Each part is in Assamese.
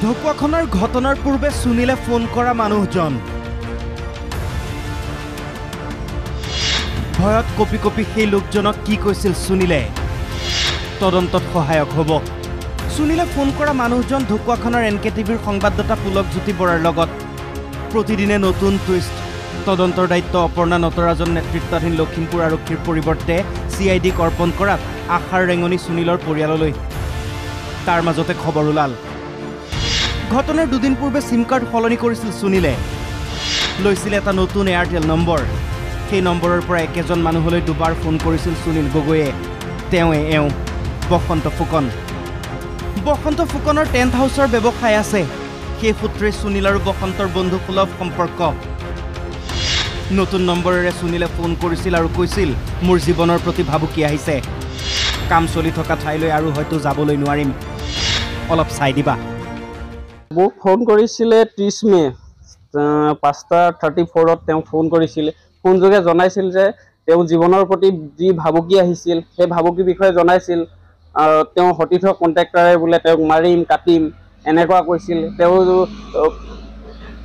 ঢকুৱাখনৰ ঘটনাৰ পূৰ্বে সুনীলে ফোন কৰা মানুহজন ভয়ত কপি কপি সেই লোকজনক কি কৈছিল সুনীলে তদন্তত সহায়ক হ'ব। সুনীলে ফোন কৰা মানুহজন ঢকুৱাখনৰ এনকেটিভিৰ সংবাদদাতা পুলক জ্যোতি বৰাৰ লগত প্ৰতিদিনে নতুন টুইষ্ট। তদন্তৰ দায়িত্ব অপৰ্ণা নটৰাজন নেতৃত্বাধীন লখিমপুৰ আৰক্ষীৰ পৰিৱৰ্তে CIDক অৰ্পণ কৰাত আশাৰ ৰেঙনি সুনীলৰ পৰিয়াললৈ। তাৰ মাজতে খবৰ ওলাল ঘটনাৰ দুদিন পূৰ্বে সিম কাৰ্ড সলনি কৰিছিল সুনীলে। লৈছিল এটা নতুন এয়াৰটেল নম্বৰ। সেই নম্বৰৰ পৰা একেজন মানুহলৈ দুবাৰ ফোন কৰিছিল সুনীল গগৈয়ে। তেওঁ বসন্ত ফুকনৰ টেণ্ট হাউচৰ ব্যৱসায় আছে। সেই সূত্ৰে সুনীল আৰু বসন্তৰ বন্ধুসুলভ সম্পৰ্ক। নতুন নম্বৰেৰে সুনীলে ফোন কৰিছিল আৰু কৈছিল মোৰ জীৱনৰ প্ৰতি ভাবুকি আহিছে। কাম চলি থকা ঠাইলৈ আৰু হয়তো যাবলৈ নোৱাৰিম, অলপ চাই দিবা। মোক ফোন কৰিছিলে 30 মে 5:34 তেওঁ ফোন কৰিছিল। ফোনযোগে জনাইছিল যে তেওঁ জীৱনৰ প্ৰতি যি ভাবুকি আহিছিল সেই ভাবুকিৰ বিষয়ে জনাইছিল। তেওঁ সতীৰ্থ কণ্ট্ৰেক্টৰে বোলে তেওঁক মাৰিম কাটিম এনেকুৱা কৈছিল। তেওঁ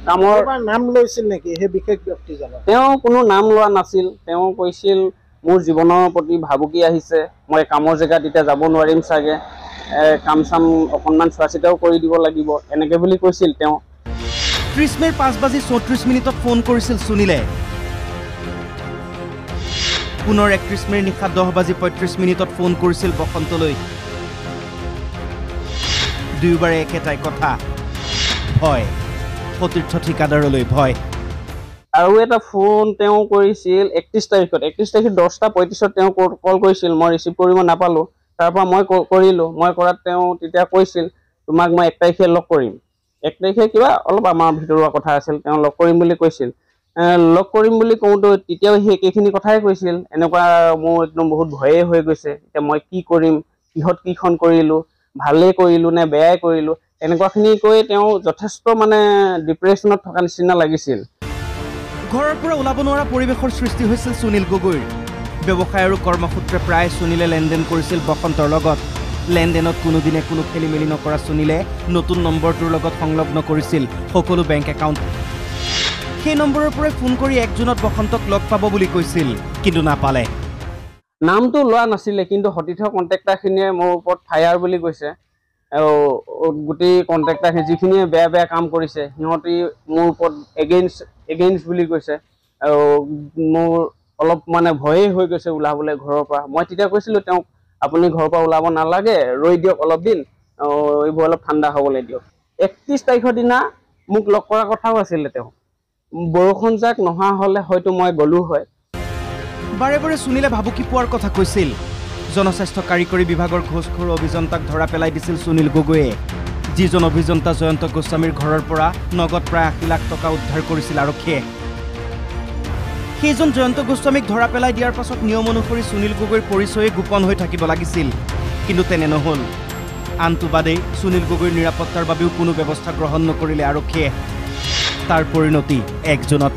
কামৰ নাম লৈছিল নেকি সেই বিশেষ ব্যক্তিজনৰ? তেওঁ কোনো নাম লোৱা নাছিল। তেওঁ কৈছিল মোৰ জীৱনৰ প্ৰতি ভাবুকি আহিছে, মই কামৰ জেগাত এতিয়া যাব নোৱাৰিম চাগে, কাম চাম অকণমান চোৱা চিতাও কৰি দিব লাগিব এনেকৈ বুলি কৈছিল। তেওঁ 30 মেৰ 5:34 ফোন কৰিছিল সুনীলে। পুনৰ 31 মেৰ নিশা 10:35 ফোন কৰিছিল বসন্তলৈ। দুয়োবাৰে একেটাই কথা, ভয়, সতীৰ্থ ঠিকাদাৰলৈ ভয়। আৰু এটা ফোন তেওঁ কৰিছিল 31 তাৰিখত 10:35 তেওঁ কল কৰিছিল। মই ৰিচিভ কৰিব নাপালোঁ। তাৰ পৰা মই কৰিলোঁ। মই কৰাত তেওঁ তেতিয়া কৈছিল তোমাক মই 1 তাৰিখে লগ কৰিম। 1 তাৰিখে কিবা অলপ আমাৰ ভিতৰুৱা কথা আছিল। তেওঁ লগ কৰিম বুলি কৈছিল। লগ কৰিম বুলি কওঁতে তেতিয়াও সেই একেখিনি কথাই কৈছিল। এনেকুৱা মোৰ একদম বহুত ভয়ে হৈ গৈছে, এতিয়া মই কি কৰিম, কিহত কিখন কৰিলোঁ, ভালেই কৰিলোঁ নে বেয়াই কৰিলোঁ, এনেকুৱাখিনি কৈ তেওঁ যথেষ্ট মানে ডিপ্ৰেশ্যনত থকা নিচিনা লাগিছিল। ঘৰৰ পৰা ওলাব নোৱাৰা পৰিৱেশৰ সৃষ্টি হৈছিল সুনীল গগৈৰ। ব্যৱসায় আৰু কৰ্মসূত্ৰে প্ৰায় সুনীলে লেনদেন কৰিছিল বসন্তৰ লগত। লেনদেনত কোনোদিনে কোনো খেলি মেলি নকৰা সুনীলে নতুন নম্বৰটোৰ লগত সংলগ্ন কৰিছিল সকলো বেংক একাউণ্ট। সেই নম্বৰৰ পৰাই ফোন কৰি 1 জুনত বসন্তক লগ পাব বুলি কৈছিল, কিন্তু নাপালে। নামটো লোৱা নাছিলে, কিন্তু সতীৰ্থ কণ্ট্ৰেক্টাৰখিনিয়ে মোৰ ওপৰত ফায়াৰ বুলি কৈছে। আৰু গোটেই কণ্ট্ৰেক্টাৰখিনি যিখিনিয়ে বেয়া বেয়া কাম কৰিছে সিহঁতি মোৰ ওপৰত এগেইনষ্ট বুলি কৈছে। আৰু মোৰ অলপ মানে ভয়েই হৈ গৈছে ওলাবলৈ ঘৰৰ পৰা। মই তেতিয়া কৈছিলোঁ তেওঁক আপুনি ঘৰৰ পৰা ওলাব নালাগে, ৰৈ দিয়ক অলপ দিন, এইবোৰ অলপ ঠাণ্ডা হ'বলৈ দিয়ক। 31 তাৰিখৰ দিনা মোক লগ কৰাৰ কথাও আছিলে। তেওঁ বৰষুণ যাক নহা হ'লে হয়তো মই গ'লো হয়। বাৰে বাৰে সুনীলে ভাবুকি পোৱাৰ কথা কৈছিল। জনস্বাস্থ্য কাৰিকৰী বিভাগৰ ঘোষখোৰ অভিযন্তাক ধৰা পেলাই দিছিল সুনীল গগৈয়ে। যিজন অভিযন্তা জয়ন্ত গোস্বামীৰ ঘৰৰ পৰা নগদ প্ৰায় 80 লাখ টকা উদ্ধাৰ কৰিছিল আৰক্ষীয়ে। সেইজন জয়ন্ত গোস্বামীক ধৰা পেলাই দিয়াৰ পাছত নিয়ম অনুসৰি সুনীল গগৈৰ পৰিচয়ে গোপন হৈ থাকিব লাগিছিল, কিন্তু তেনে নহ'ল। আনটো বাদেই সুনীল গগৈৰ নিৰাপত্তাৰ বাবেও কোনো ব্যৱস্থা গ্ৰহণ নকৰিলে আৰক্ষীয়ে। তাৰ পৰিণতি 1 জুনত।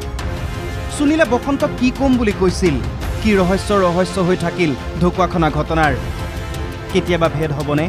সুনীলে বসন্তক কি কম বুলি কৈছিল, কি ৰহস্য হৈ থাকিল ঢকুৱাখনা ঘটনাৰ। কেতিয়াবা ভেদ হ'বনে?